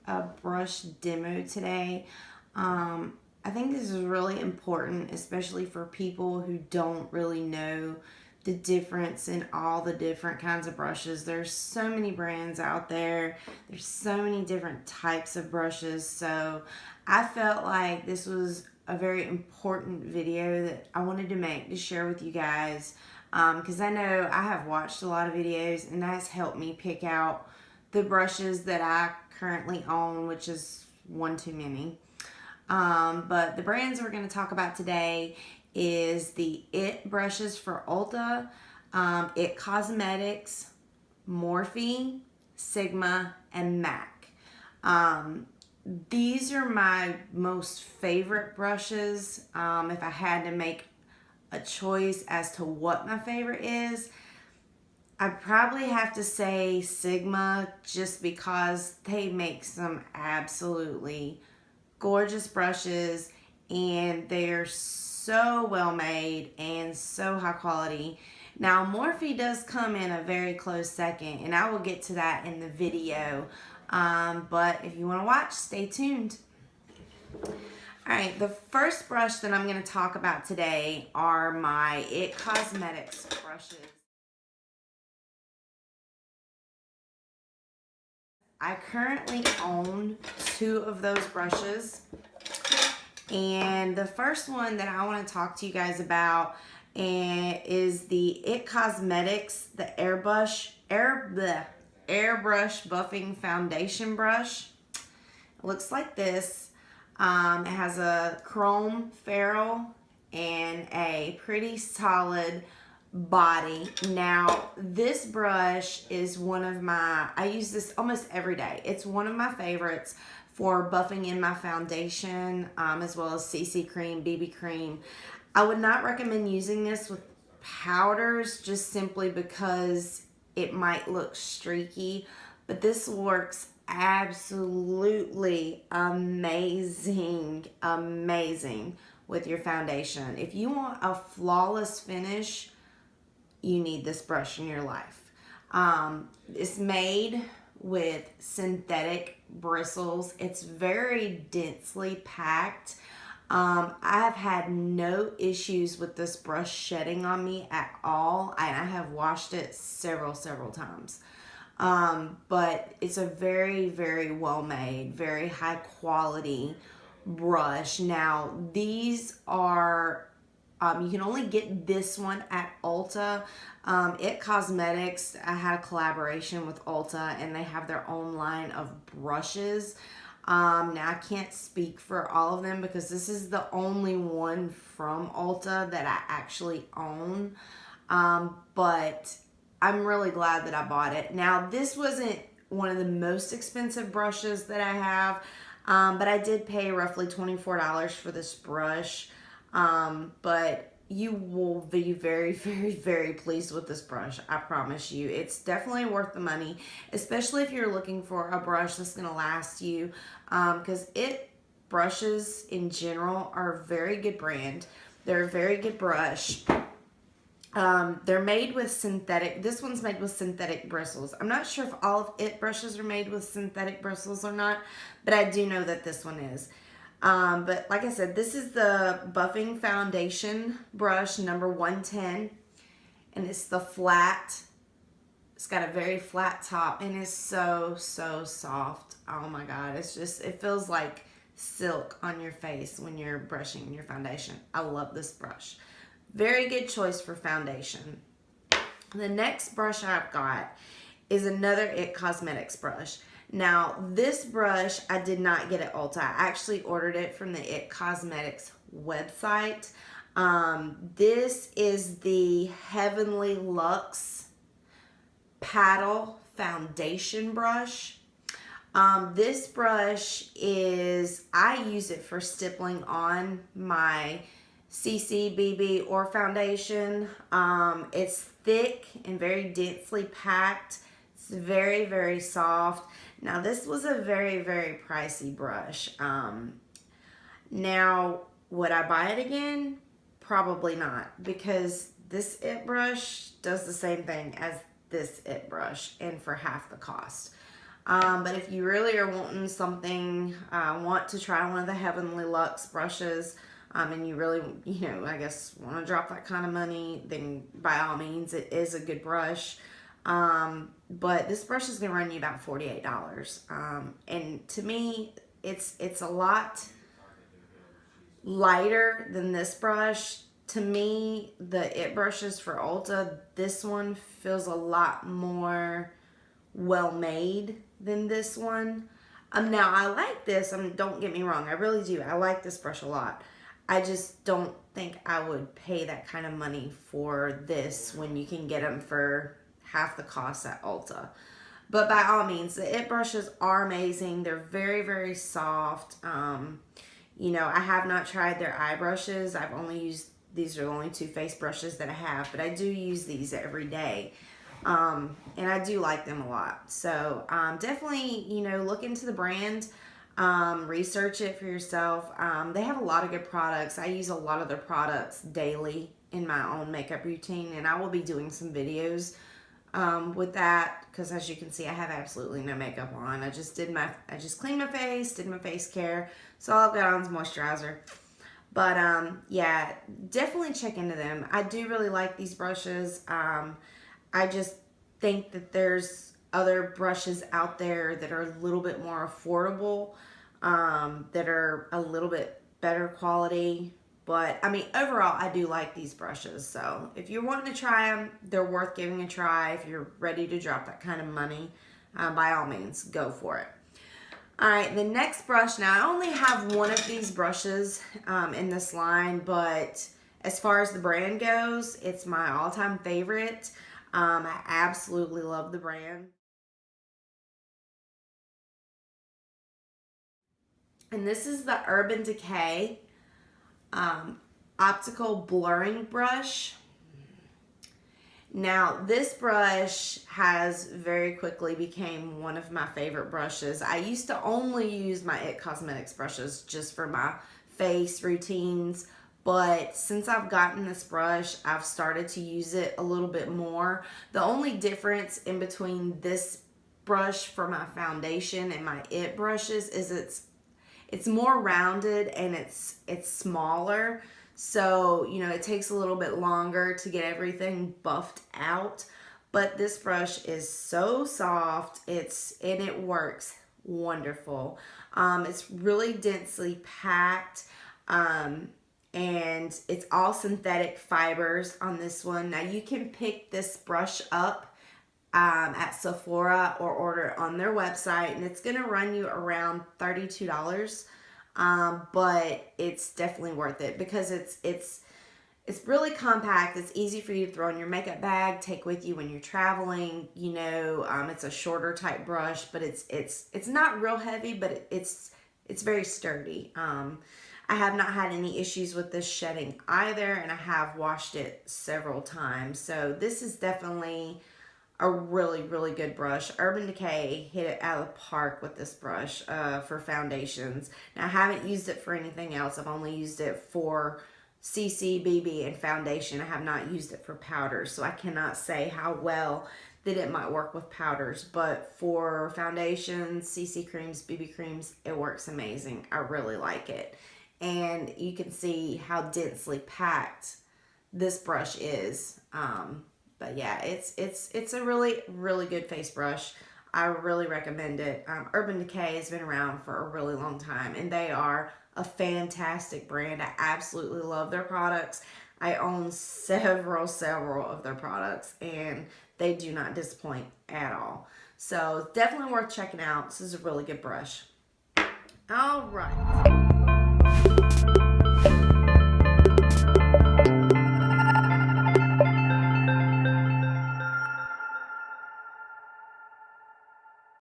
a brush demo today. I think this is really important, especially for people who don't really know the difference in all the different kinds of brushes. There's so many brands out there. There's so many different types of brushes. So I felt like this was a very important video that I wanted to make to share with you guys, because I know I have watched a lot of videos and that's helped me pick out the brushes that I currently own, which is one too many. But the brands we're going to talk about today is the IT brushes for Ulta, IT Cosmetics, Morphe, Sigma, and MAC. These are my most favorite brushes. If I had to make a choice as to what my favorite is, I'd probably have to say Sigma, just because they make some absolutely gorgeous brushes and they're so well made and so high quality. Now Morphe does come in a very close second, and I will get to that in the video, but if you want to watch, stay tuned. Alright, the first brush that I'm going to talk about today are my IT Cosmetics brushes. I currently own 2 of those brushes, and the first one that I want to talk to you guys about is the IT Cosmetics, the airbrush buffing foundation brush. It looks like this. It has a chrome ferrule and a pretty solid body. Now this brush is one of my, I use this almost every day. It's one of my favorites for buffing in my foundation, as well as CC cream, BB cream. I would not recommend using this with powders, just simply because it might look streaky, but this works absolutely amazing with your foundation. If you want a flawless finish, you need this brush in your life. It's made with synthetic bristles. It's very densely packed. I have had no issues with this brush shedding on me at all, and I have washed it several times. But it's a very well made, very high quality brush. Now these are, you can only get this one at Ulta. IT Cosmetics, I had a collaboration with Ulta, and they have their own line of brushes. Now I can't speak for all of them because this is the only one from Ulta that I actually own. But I'm really glad that I bought it. Now this wasn't one of the most expensive brushes that I have, but I did pay roughly $24 for this brush. But you will be very pleased with this brush. I promise you. It's definitely worth the money, especially if you're looking for a brush that's going to last you, because IT brushes in general are a very good brand. They're a very good brush. They're made with synthetic, this one's made with synthetic bristles. I'm not sure if all of IT brushes are made with synthetic bristles or not, but I do know that this one is. But like I said, this is the buffing foundation brush number 110, and it's the flat. It's got a very flat top, and it's so soft. Oh my God, it's just, it feels like silk on your face when you're brushing your foundation. I love this brush. Very good choice for foundation. The next brush I've got is another IT Cosmetics brush. Now, this brush I did not get at Ulta. I actually ordered it from the IT Cosmetics website. This is the Heavenly Luxe Paddle Foundation brush. This brush is, I use it for stippling on my CC, BB, or foundation. It's thick and very densely packed. It's very soft. Now this was a very pricey brush. Now would I buy it again? Probably not, because this IT brush does the same thing as this IT brush, and for half the cost. But if you really are wanting something, want to try one of the Heavenly Luxe brushes, and you really, I guess want to drop that kind of money, then by all means, it is a good brush. But this brush is going to run you about $48. And to me, it's a lot lighter than this brush. To me, the It brushes for Ulta, this one feels a lot more well made than this one. Now I like this. Don't get me wrong, I really do. I like this brush a lot. I just don't think I would pay that kind of money for this when you can get them for half the cost at Ulta. But by all means, the It brushes are amazing. They're very, very soft. I have not tried their eye brushes. I've only used, these are the only two face brushes that I have, but I do use these every day. And I do like them a lot. So definitely, look into the brand, research it for yourself. They have a lot of good products. I use a lot of their products daily in my own makeup routine, and I will be doing some videos with that, because as you can see, I have absolutely no makeup on. I just cleaned my face, did my face care, so all I've got on is moisturizer. But yeah, definitely check into them. I do really like these brushes. I just think that there's other brushes out there that are a little bit more affordable, that are a little bit better quality. But I mean, overall, I do like these brushes. So if you're wanting to try them, they're worth giving a try. If you're ready to drop that kind of money, by all means, go for it. All right, the next brush. Now, I only have one of these brushes in this line, but as far as the brand goes, it's my all-time favorite. I absolutely love the brand. And this is the Urban Decay optical blurring brush. Now, this brush has very quickly became one of my favorite brushes. I used to only use my It Cosmetics brushes just for my face routines, but since I've gotten this brush, I've started to use it a little bit more. The only difference in between this brush for my foundation and my It brushes is it's more rounded and it's smaller. So, it takes a little bit longer to get everything buffed out. But this brush is so soft. And it works wonderful. It's really densely packed. And it's all synthetic fibers on this one. Now, you can pick this brush up at Sephora or order it on their website, and it's going to run you around $32. But it's definitely worth it because it's really compact. It's easy for you to throw in your makeup bag, take with you when you're traveling. It's a shorter type brush, but it's not real heavy, but it's very sturdy. I have not had any issues with this shedding either, and I have washed it several times. So this is definitely a really, really good brush. Urban Decay hit it out of the park with this brush for foundations. Now, I haven't used it for anything else. I've only used it for CC, BB, and foundation. I have not used it for powders, so I cannot say how well that it might work with powders. But for foundations, CC creams, BB creams, it works amazing. I really like it. And you can see how densely packed this brush is. But yeah, it's a really, really good face brush. I really recommend it. Urban Decay has been around for a really long time, and they are a fantastic brand. I absolutely love their products. I own several of their products, and they do not disappoint at all. So definitely worth checking out. This is a really good brush. All right.